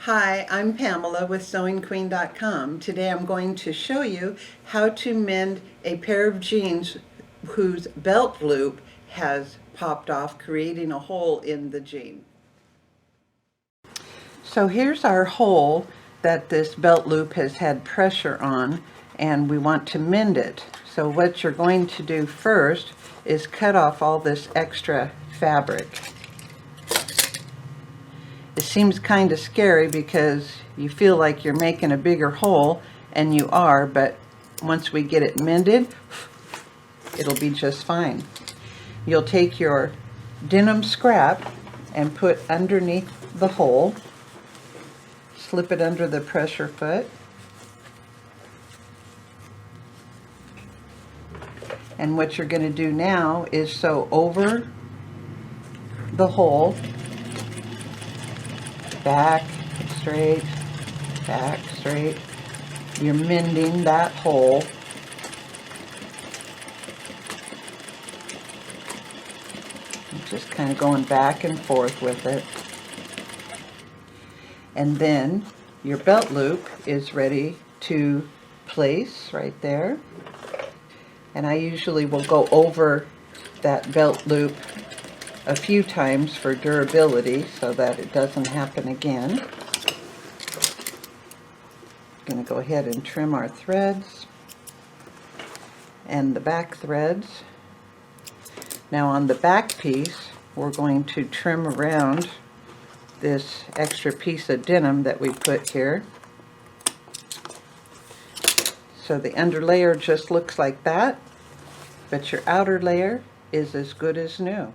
Hi, I'm Pamela with SewingQueen.com. Today I'm going to show you how to mend a pair of jeans whose belt loop has popped off, creating a hole in the jean. So here's our hole that this belt loop has had pressure on, and we want to mend it. So what you're going to do first is cut off all this extra fabric. It seems kind of scary because you feel like you're making a bigger hole, and you are, but once we get it mended, it'll be just fine. You'll take your denim scrap and put underneath the hole, slip it under the pressure foot, and what you're going to do now is sew over the hole, back straight, back straight. You're mending that hole. Just kind of going back and forth with it. And then your belt loop is ready to place right there. And I usually will go over that belt loop a few times for durability so that it doesn't happen again. I'm going to go ahead and trim our threads and the back threads. Now on the back piece, we're going to trim around this extra piece of denim that we put here. So the under layer just looks like that, but your outer layer is as good as new.